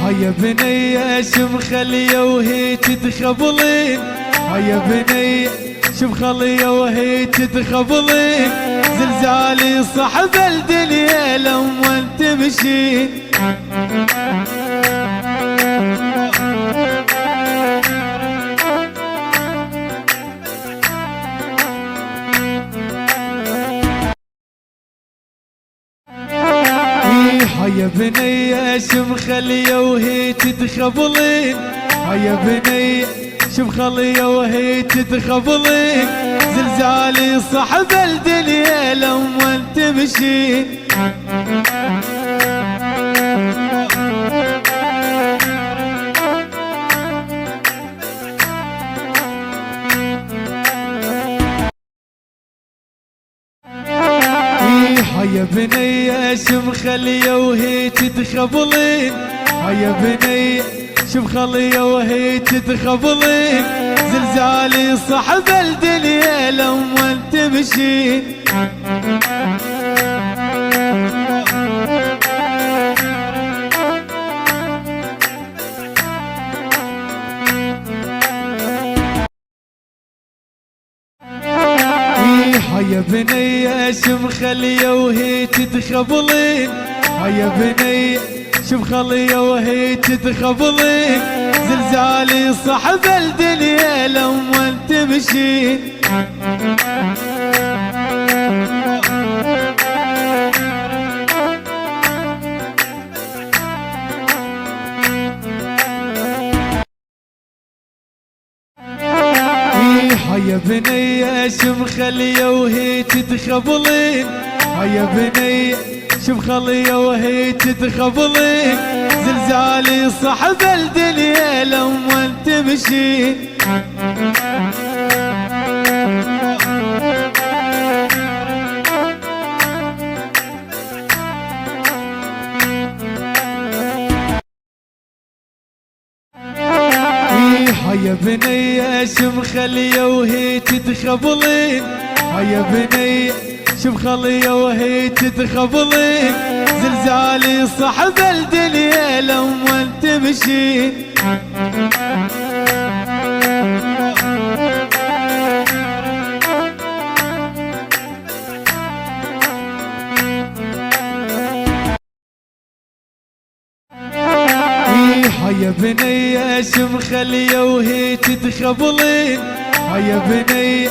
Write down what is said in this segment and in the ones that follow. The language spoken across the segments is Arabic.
هيا بنية شم خلية وهي تتخبلين، هيا بنية شم خلية وهي تتخبلين، زلزالي صحب الدنيا لما تمشي. هيا بنية شم خلية وهي تتخبلين، هيا بنية شم خلية وهي تتخبلين، زلزالي صحب الدنيا لما تمشي. هيا بنية شم خلية وهي تتخبلين، هيا بنية شم خلية وهي تتخبلين، زلزالي صحب الدنيا لما تمشي. هيا بنية شم خلية وهي تتخبلين، هيا بنية شم خلية وهي تتخبلين، زلزالي صحب الدنيا لما تمشي. هيا بنية شم خلية وهي تتخبلين، هيا بنية شم خلية وهي تتخبلين، زلزالي صحب الدنيا لما تمشي. هيا بنية شم خلية وهي تتخبلين، هيا بنية شم خلية وهي تتخبلين، زلزالي صحب الدنيا لما تمشي. هيا بنية شم خلية وهي تتخبلين، هيا بنية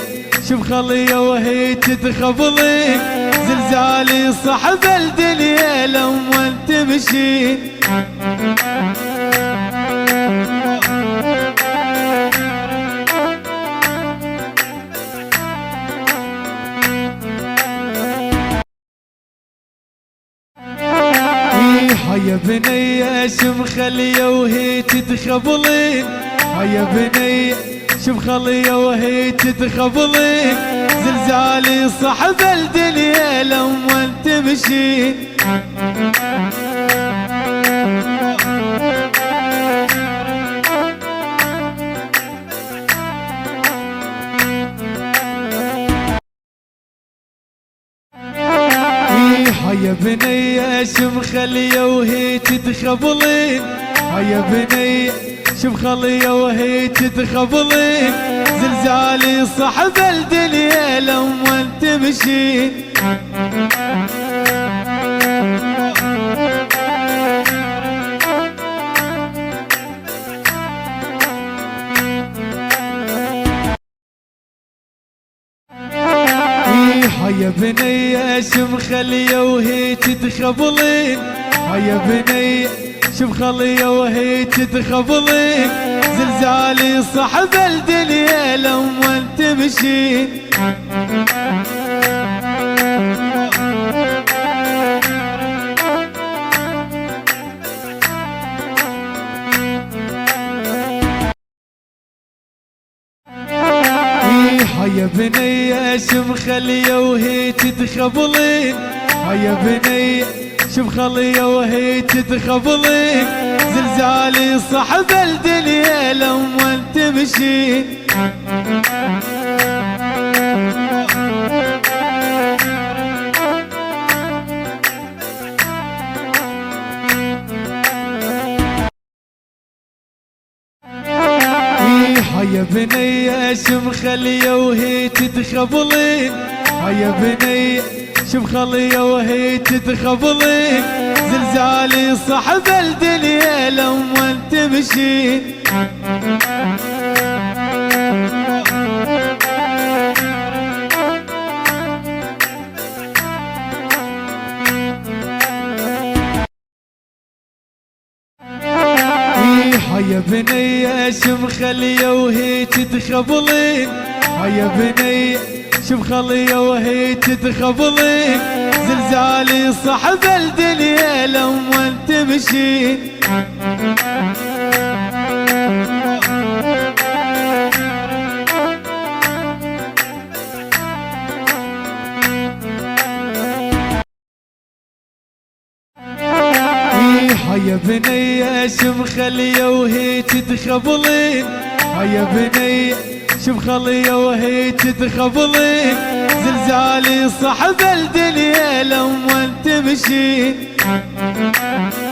شم خلية وهي تتخبلين، زلزالي صحب الدنيا لما تمشي. هيا بنية شم خلية وهي تتخبلين، هيا بنية شم خلية وهي تتخبلين، زلزالي صحب الدنيا لما تمشي. هيا بنية شم خلية وهي تتخبلين، هيا بنية شم خلية وهي تتخبلين، زلزالي صحب الدنيا لما تمشي. هيا بنية شم خلية وهي تتخبلين، هيا بنية شم خلية وهي تتخبلين، زلزالي صحب الدنيا لما تمشي. هيا بنية شم خلية وهي تتخبلين، هيا بنية شم خلية وهي تتخبلين، زلزالي صحب الدنيا لما تمشي. هيا بنية شوف خلية وهي تتخبلين، هيا بنية شوف خلية وهي تتخبلين، زلزالي صاحب الدنيا لما تمشي. هيا بنية شوف خلية وهي تتخبلين، هيا بنية شوف خلية وهي تتخبلين، زلزالي صاحب الدنيا لما تمشي. هيا بنية شوف خلية وهي تتخبلين، هيا بنية شوف خلية وهي تتخبلين، زلزالي صاحب الدنيا لما تمشي. هيا بنية شوف خلية وهي تتخبلين، هيا بنية شوف خلية وهي تتخبلين، زلزالي صاحب الدنيا لما تمشي. هيا بنية شوف خلية وهي تتخبلين، هيا بنية شوف خلية وهي تتخبلين، زلزالي صاحب الدنيا لما تمشي.